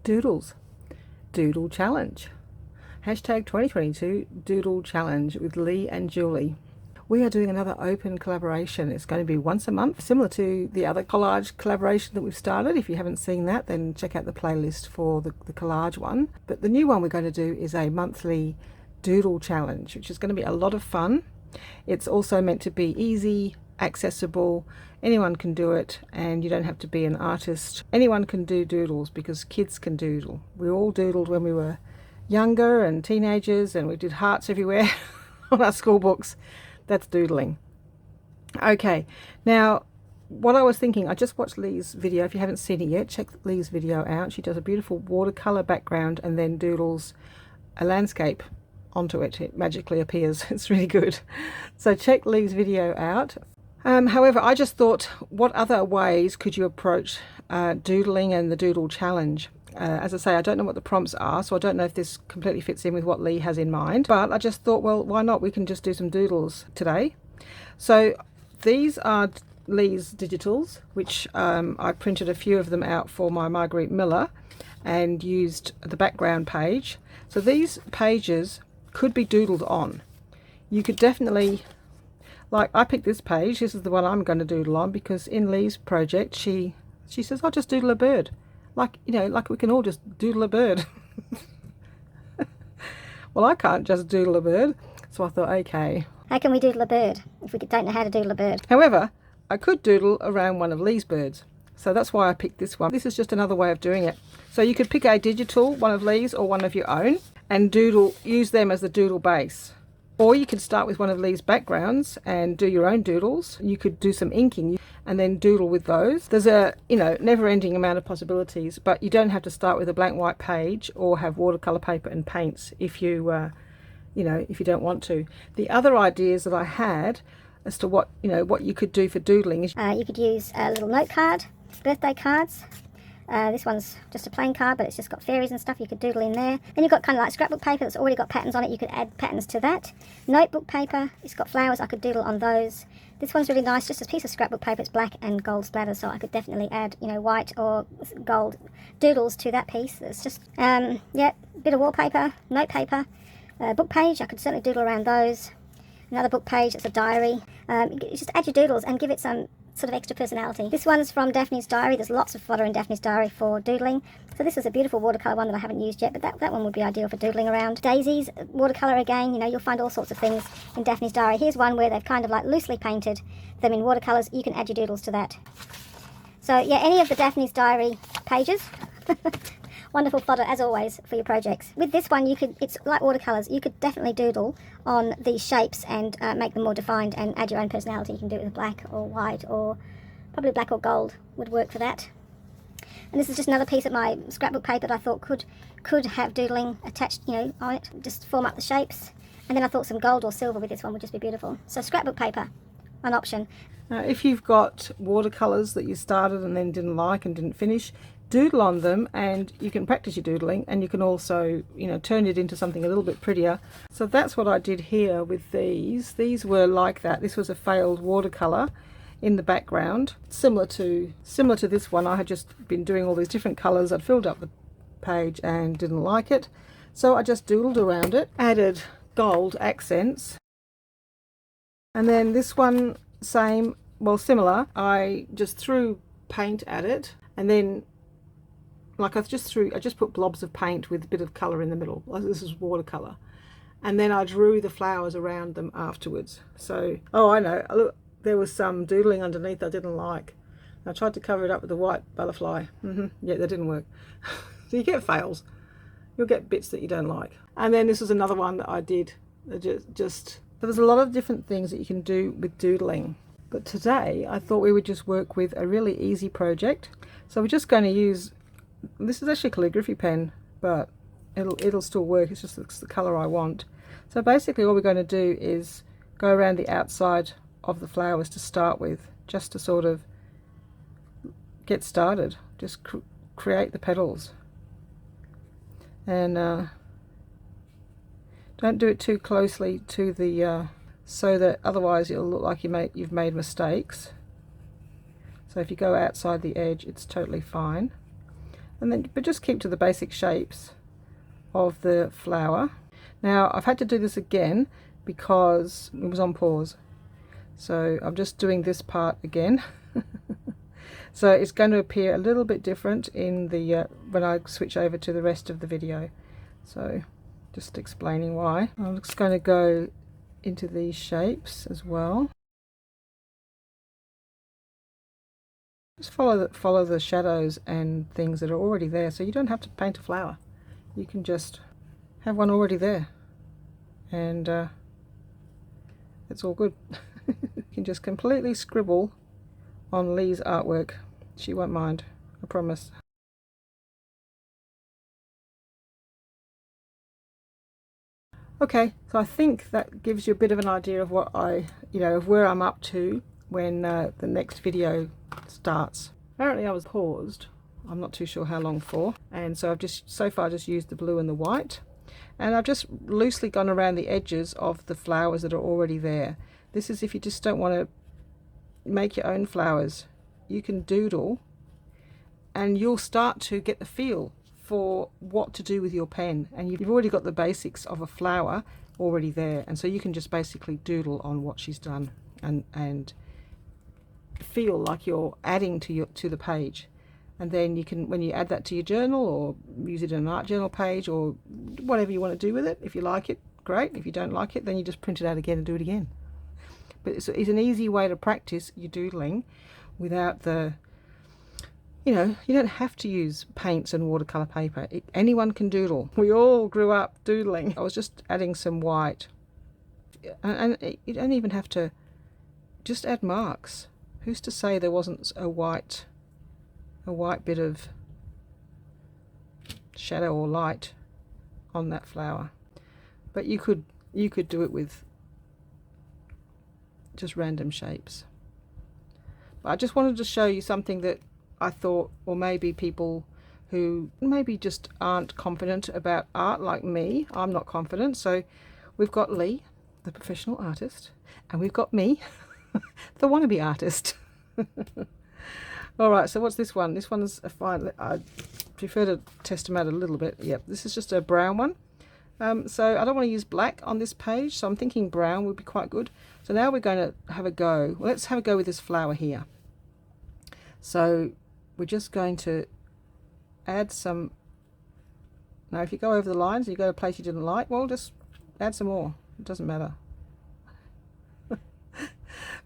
Doodles, Doodle Challenge. Hashtag 2022 Doodle Challenge with Leigh and Julie. We are doing another open collaboration. It's going to be once a month, similar to the other collage collaboration that we've started. If you haven't seen that, then check out the playlist for the collage one. But the new one we're going to do is a monthly Doodle Challenge, which is going to be a lot of fun. It's also meant to be easy, accessible, anyone can do it, and you don't have to be an artist. Anyone can do doodles because kids can doodle. We all doodled when we were younger and teenagers, and we did hearts everywhere on our school books. That's doodling. Okay, now what I was thinking, I just watched Leigh's video. If you haven't seen it yet, check Leigh's video out. She does a beautiful watercolor background and then doodles a landscape onto it. It magically appears. It's really good. So check Leigh's video out. However, I just thought, what other ways could you approach doodling and the Doodle Challenge? As I say, I don't know what the prompts are, so I don't know if this completely fits in with what Leigh has in mind. But I just thought, well, why not? We can just do some doodles today. So these are Leigh's digitals, which I printed a few of them out for my Marguerite Miller and used the background page. So these pages could be doodled on. You could definitely, like, I picked this page. This is the one I'm going to doodle on because in Leigh's project she says, I'll just doodle a bird. Like, you know, like we can all just doodle a bird. Well, I can't just doodle a bird, so I thought, okay. How can we doodle a bird if we don't know how to doodle a bird? However, I could doodle around one of Leigh's birds, so that's why I picked this one. This is just another way of doing it. So you could pick a digital, one of Leigh's or one of your own, and use them as the doodle base. Or you could start with one of Leigh's backgrounds and do your own doodles. You could do some inking and then doodle with those. There's a, you know, never-ending amount of possibilities, but you don't have to start with a blank white page or have watercolor paper and paints if you, you know, if you don't want to. The other ideas that I had as to what, you know, what you could do for doodling is you could use a little note card, birthday cards. This one's just a plain card, but it's just got fairies and stuff. You could doodle in there. Then you've got kind of like scrapbook paper that's already got patterns on it. You could add patterns to that. Notebook paper, it's got flowers. I could doodle on those. This one's really nice, just a piece of scrapbook paper. It's black and gold splatter, so I could definitely add, you know, white or gold doodles to that piece. It's just, yeah, bit of wallpaper, note paper, book page. I could certainly doodle around those. Another book page, it's a diary. You just add your doodles and give it some sort of extra personality. This one's from Daphne's diary. There's lots of fodder in Daphne's diary for doodling. So this is a beautiful watercolour one that I haven't used yet, but that one would be ideal for doodling around. Daisies, watercolour again, you know, you'll find all sorts of things in Daphne's diary. Here's one where they've kind of like loosely painted them in watercolours. You can add your doodles to that. So yeah, any of the Daphne's diary pages. Wonderful fodder as always for your projects. With this one, it's like watercolours. You could definitely doodle on these shapes and make them more defined and add your own personality. You can do it with black or white, or probably black or gold would work for that. And this is just another piece of my scrapbook paper that I thought could have doodling attached, you know, on it. Just form up the shapes. And then I thought some gold or silver with this one would just be beautiful. So scrapbook paper, an option. Now, if you've got watercolours that you started and then didn't like and didn't finish, doodle on them and you can practice your doodling, and you can also, you know, turn it into something a little bit prettier. So that's what I did here with these. These were like that. This was a failed watercolor in the background, similar to this one. I had just been doing all these different colors. I'd filled up the page and didn't like it, so I just doodled around it, added gold accents. And then this one, same, well, similar. I just threw paint at it, and then like I just put blobs of paint with a bit of colour in the middle. This is watercolour. And then I drew the flowers around them afterwards. So, oh, I know, look, there was some doodling underneath I didn't like. I tried to cover it up with a white butterfly. Yeah, that didn't work. So you get fails. You'll get bits that you don't like. And then this was another one that I did. There's a lot of different things that you can do with doodling. But today I thought we would just work with a really easy project. So we're just going to use, this is actually a calligraphy pen, but it'll still work. It's just the colour I want. So basically all we're going to do is go around the outside of the flowers to start with, just to sort of get started. Just create the petals. And don't do it too closely to the so that otherwise it'll look like you've made mistakes. So if you go outside the edge, it's totally fine. and then but just keep to the basic shapes of the flower. Now I've had to do this again because it was on pause, so I'm just doing this part again. So it's going to appear a little bit different in the when I switch over to the rest of the video. So just explaining why. I'm just going to go into these shapes as well. Just follow the shadows and things that are already there, so you don't have to paint a flower. You can just have one already there, and it's all good. You can just completely scribble on Leigh's artwork. She won't mind, I promise. Okay, so I think that gives you a bit of an idea of what of where I'm up to when the next video starts. Apparently I was paused, I'm not too sure how long for, and so I've just so far just used the blue and the white, and I've just loosely gone around the edges of the flowers that are already there. This is if you just don't want to make your own flowers. You can doodle and you'll start to get the feel for what to do with your pen, and you've already got the basics of a flower already there, and so you can just basically doodle on what she's done and feel like you're adding to the page. And then you can, when you add that to your journal or use it in an art journal page or whatever you want to do with it, if you like it, great. If you don't like it, then you just print it out again and do it again. But it's an easy way to practice your doodling without the, you don't have to use paints and watercolor paper. Anyone can doodle. We all grew up doodling. I was just adding some white, and you don't even have to just add marks. Who's to say there wasn't a white bit of shadow or light on that flower? But you could do it with just random shapes. But I just wanted to show you something that I thought, or maybe people who maybe just aren't confident about art like me. I'm not confident. So we've got Leigh, the professional artist, and we've got me, the wannabe artist. All right, so what's this one? This one's a fine. I prefer to test them out a little bit. Yep, this is just a brown one. So I don't want to use black on this page, so I'm thinking brown would be quite good. So now we're going to have a go. Well, let's have a go with this flower here. So we're just going to add some. Now if you go over the lines and you go to a place you didn't like, well, just add some more. It doesn't matter.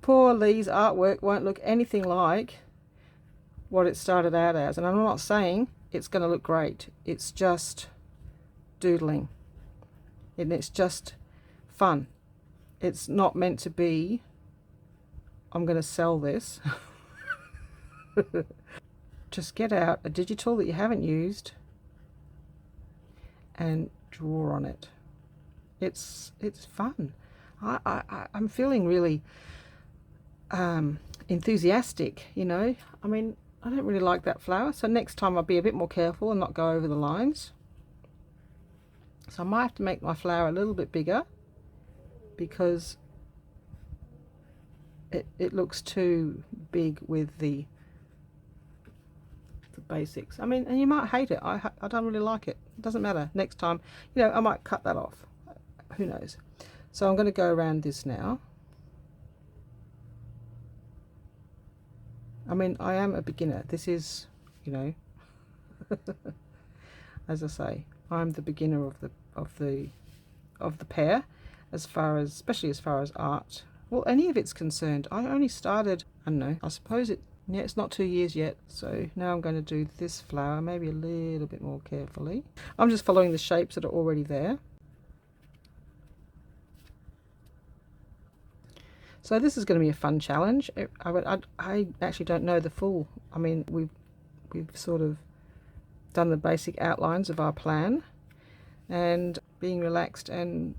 Poor Leigh's artwork won't look anything like what it started out as, and I'm not saying it's going to look great. It's just doodling, and it's just fun. It's not meant to be, I'm going to sell this. Just get out a digital that you haven't used and draw on it. It's fun. I'm feeling really enthusiastic, I mean, I don't really like that flower, so next time I'll be a bit more careful and not go over the lines. So I might have to make my flower a little bit bigger because it looks too big with the basics. I mean, and you might hate it. I don't really like it. It doesn't matter. Next time, I might cut that off. Who knows? So I'm going to go around this now. I mean, I am a beginner. This is, as I say, I'm the beginner of the pair, especially as far as art. Well, any of it's concerned. I only started, I don't know, I suppose it's not 2 years yet. So now I'm going to do this flower maybe a little bit more carefully. I'm just following the shapes that are already there. So this is going to be a fun challenge. I actually don't know the full. I mean, we've sort of done the basic outlines of our plan and being relaxed and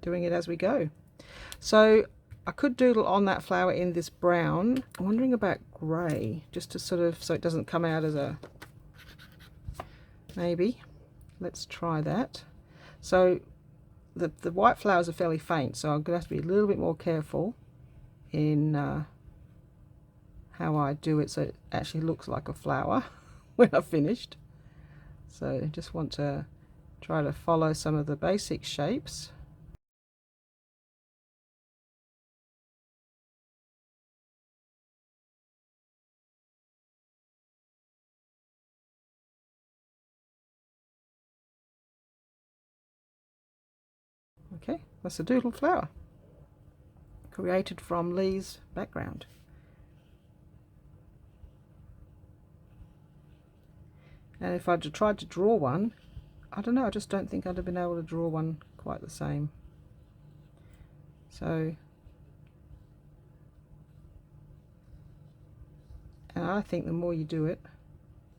doing it as we go. So I could doodle on that flower in this brown. I'm wondering about grey, just to sort of, so it doesn't come out as a, maybe. Let's try that. So the white flowers are fairly faint, so I'm going to have to be a little bit more careful in how I do it so it actually looks like a flower. when I've finished. So I just want to try to follow some of the basic shapes. Okay, that's a doodle flower created from Leigh's background. And if I'd tried to draw one, I don't know, I just don't think I'd have been able to draw one quite the same. So, and I think the more you do it,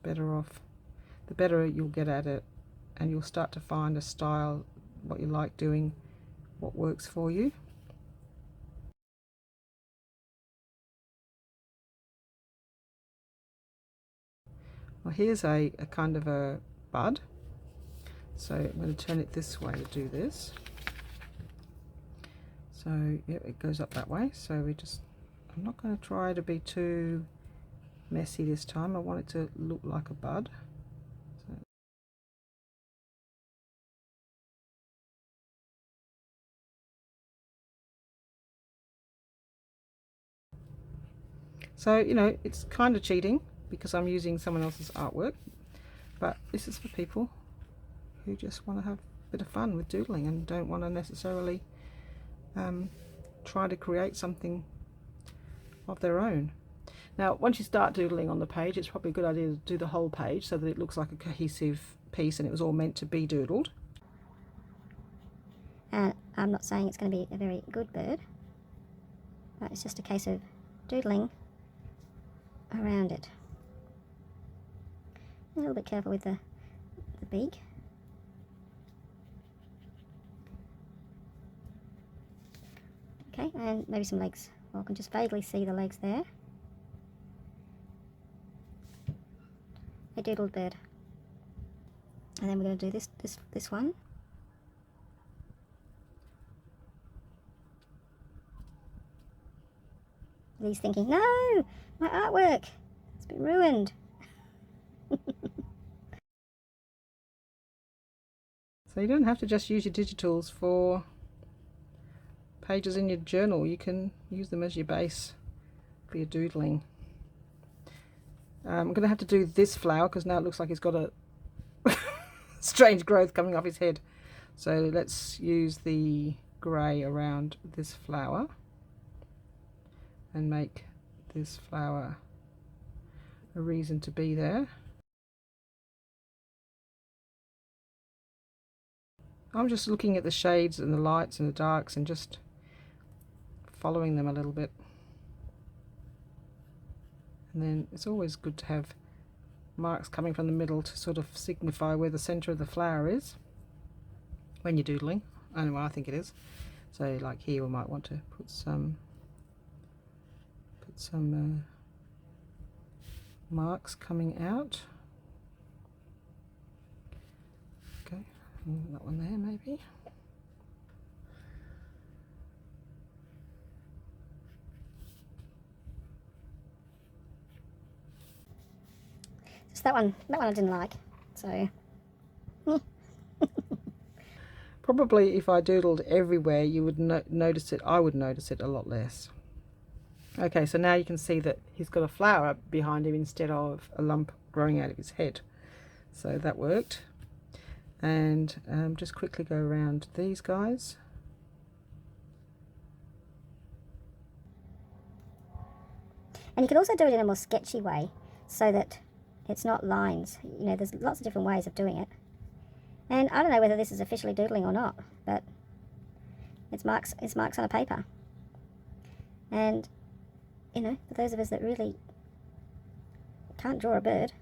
the better you'll get at it, and you'll start to find a style, what you like doing, what works for you. Well, here's a kind of a bud, so I'm going to turn it this way to do this. So yeah, it goes up that way. So I'm not going to try to be too messy this time. I want it to look like a bud. So, you know, it's kind of cheating because I'm using someone else's artwork, but this is for people who just want to have a bit of fun with doodling and don't want to necessarily try to create something of their own. Now, once you start doodling on the page, it's probably a good idea to do the whole page so that it looks like a cohesive piece and it was all meant to be doodled. And I'm not saying it's going to be a very good bird, but it's just a case of doodling around it. A little bit careful with the beak. Okay, and maybe some legs. Well, I can just vaguely see the legs there. A doodled bird. And then we're going to do this one. Leigh's thinking, no, my artwork, it's been ruined. So you don't have to just use your digitals for pages in your journal. You can use them as your base for your doodling. I'm going to have to do this flower because now it looks like he's got a strange growth coming off his head. So let's use the grey around this flower and make this flower a reason to be there. I'm just looking at the shades and the lights and the darks and just following them a little bit. And then it's always good to have marks coming from the middle to sort of signify where the center of the flower is when you're doodling. Anyway, I think it is. So like here we might want to put some marks coming out. Okay, that one there maybe. Just that one I didn't like, so. Probably if I doodled everywhere you would notice it. I would notice it a lot less. Okay, so now you can see that he's got a flower behind him instead of a lump growing out of his head. So that worked. And just quickly go around these guys. And you could also do it in a more sketchy way so that it's not lines. You know, there's lots of different ways of doing it. And I don't know whether this is officially doodling or not, but it's marks on a paper. And, you know, for those of us that really can't draw a bird,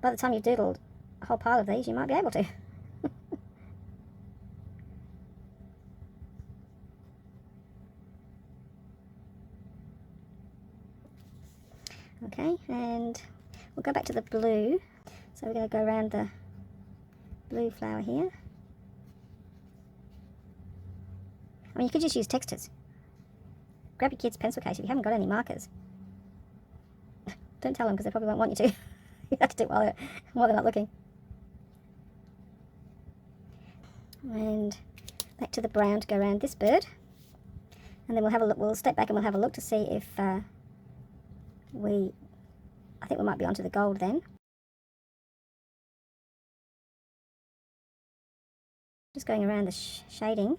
by the time you've doodled a whole pile of these, you might be able to. Okay, and we'll go back to the blue. So we're going to go around the blue flower here. I mean, you could just use textures. Grab your kid's pencil case if you haven't got any markers. Don't tell them because they probably won't want you to. You have to do it while they're not looking. And back to the brown to go around this bird. And then we'll have a look, we'll step back and we'll have a look to see if I think we might be onto the gold then. Just going around the shading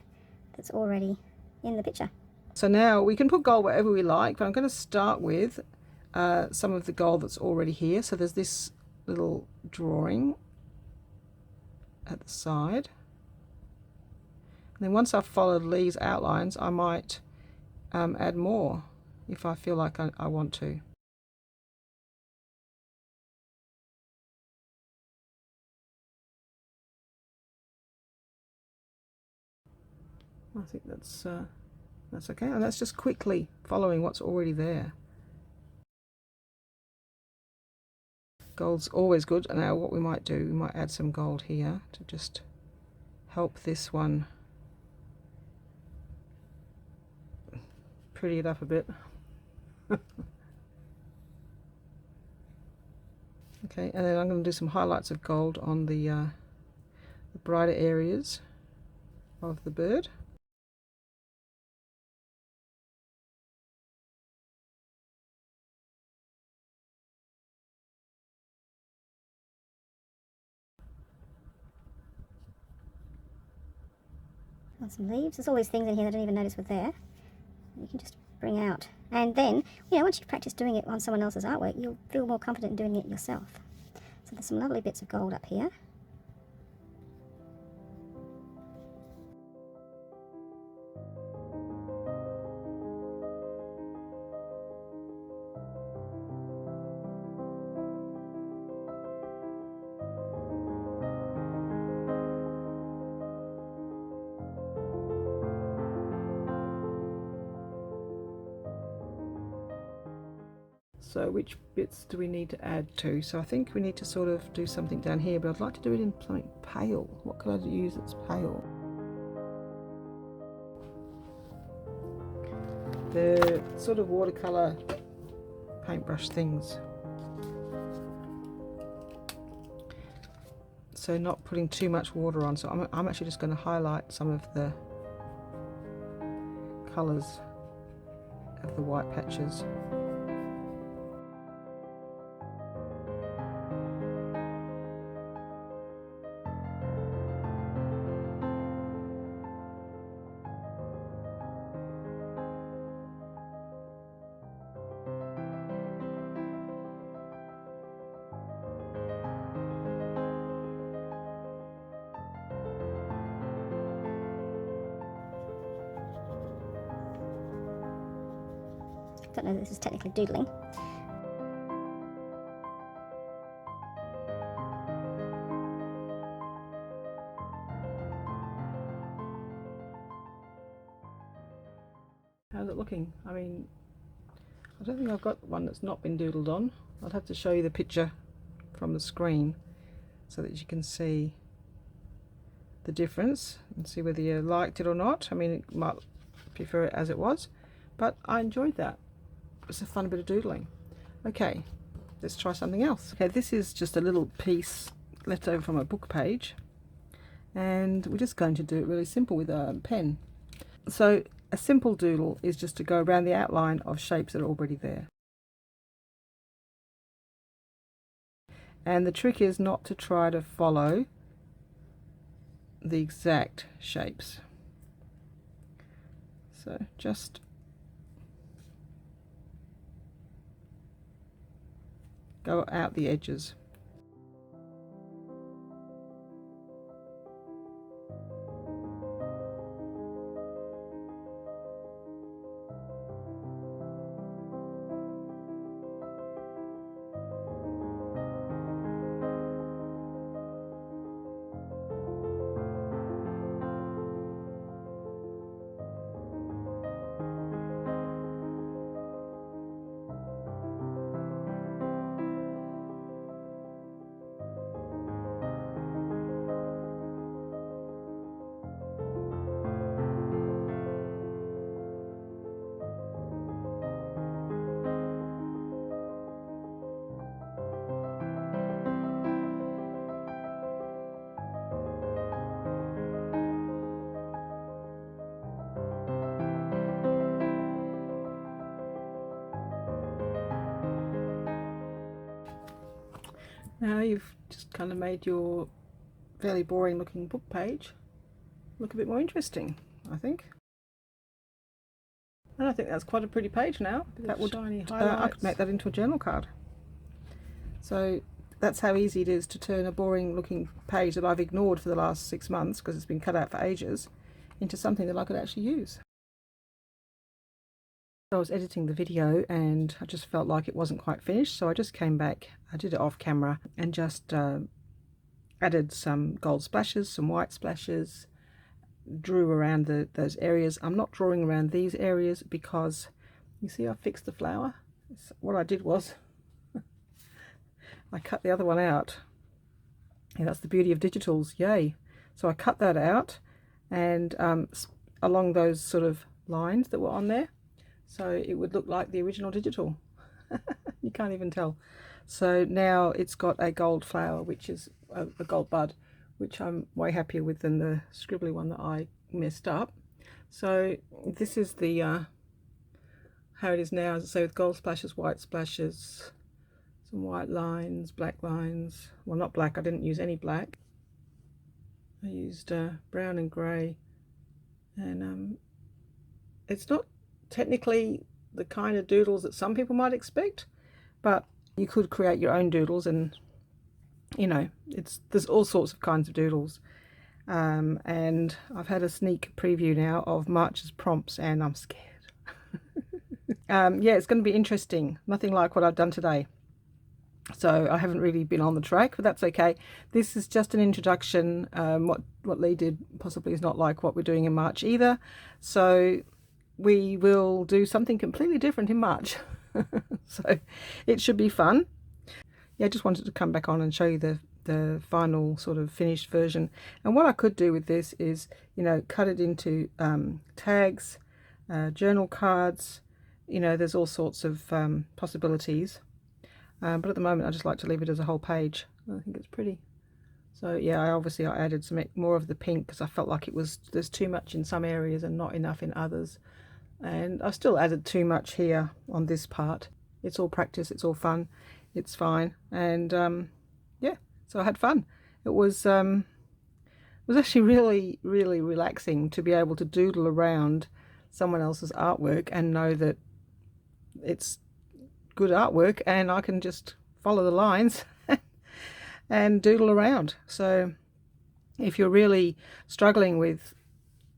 that's already in the picture. So now we can put gold wherever we like, but I'm going to start with some of the gold that's already here. So there's this little drawing at the side. And then once I've followed Leigh's outlines, I might add more if I feel like I want to. I think that's okay, and that's just quickly following what's already there. Gold's always good. And now what we might do, we might add some gold here to just help this one pretty it up a bit. Okay, and then I'm going to do some highlights of gold on the brighter areas of the bird. Got some leaves. There's all these things in here that I didn't even notice were there. You can just bring out. And then, you know, once you practice doing it on someone else's artwork, you'll feel more confident in doing it yourself. So there's some lovely bits of gold up here. So which bits do we need to add to? So I think we need to sort of do something down here, but I'd like to do it in something pale. What could I use that's pale? The sort of watercolor paintbrush things. So not putting too much water on. So I'm actually just going to highlight some of the colors of the white patches. Don't know that this is technically doodling. How's it looking? I mean, I don't think I've got one that's not been doodled on. I'd have to show you the picture from the screen so that you can see the difference and see whether you liked it or not. I mean, you might prefer it as it was, but I enjoyed that. It's a fun bit of doodling. Okay, let's try something else. Okay, this is just a little piece left over from a book page, and we're just going to do it really simple with a pen. So a simple doodle is just to go around the outline of shapes that are already there. And the trick is not to try to follow the exact shapes. So just go out the edges. Now you've just kind of made your fairly boring looking book page look a bit more interesting, I think. And I think that's quite a pretty page now. That would shiny highlights. I could make that into a journal card. So that's how easy it is to turn a boring looking page that I've ignored for the last 6 months because it's been cut out for ages into something that I could actually use. I was editing the video and I just felt like it wasn't quite finished, so I just came back, I did it off camera and just added some gold splashes, some white splashes, drew around those areas. I'm not drawing around these areas because you see I fixed the flower. What I did was I cut the other one out. Yeah, that's the beauty of digitals, yay. So I cut that out and along those sort of lines that were on there, so it would look like the original digital. You can't even tell. So now it's got a gold flower, which is a gold bud, which I'm way happier with than the scribbly one that I messed up. So this is the how it is now. So with gold splashes, white splashes, some white lines, black lines. Well, not black, I didn't use any black. I used brown and grey, and it's not technically the kind of doodles that some people might expect, but you could create your own doodles, and you know, there's all sorts of kinds of doodles. And I've had a sneak preview now of March's prompts and I'm scared. Yeah, it's going to be interesting. Nothing like what I've done today. So I haven't really been on the track, but that's okay. This is just an introduction. What Leigh did possibly is not like what we're doing in March either. So we will do something completely different in March. So it should be fun. Yeah, I just wanted to come back on and show you the final sort of finished version. And what I could do with this is, you know, cut it into tags, journal cards. You know, there's all sorts of possibilities. But at the moment I just like to leave it as a whole page. I think it's pretty. So yeah, I added some more of the pink because I felt like there's too much in some areas and not enough in others. And I still added too much here on this part. It's all practice, it's all fun, it's fine. And yeah, so I had fun. It was actually really, really relaxing to be able to doodle around someone else's artwork and know that it's good artwork and I can just follow the lines and doodle around. So if you're really struggling with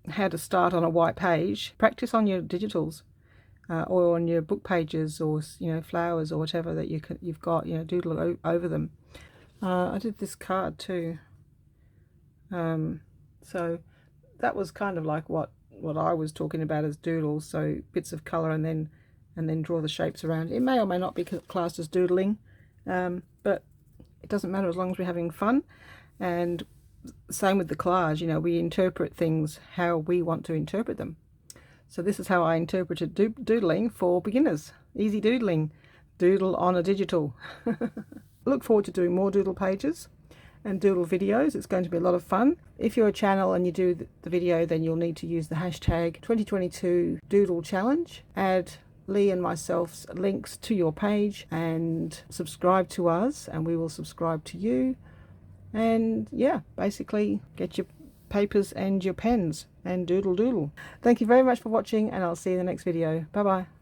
how to start on a white page, practice on your digitals or on your book pages, or you know, flowers or whatever that you've got, you know, doodle over them. I did this card too, so that was kind of like what I was talking about as doodles. So bits of color and then draw the shapes around. It may or may not be classed as doodling, but it doesn't matter as long as we're having fun. And same with the collage, you know, we interpret things how we want to interpret them. So this is how I interpreted doodling for beginners. Easy doodling, doodle on a digital. Look forward to doing more doodle pages and doodle videos. It's going to be a lot of fun. If you're a channel and you do the video, then you'll need to use the hashtag 2022 Doodle Challenge. Add Leigh and myself's links to your page and subscribe to us, and we will subscribe to you. And yeah, basically get your papers and your pens and doodle. Thank you very much for watching, and I'll see you in the next video. Bye bye.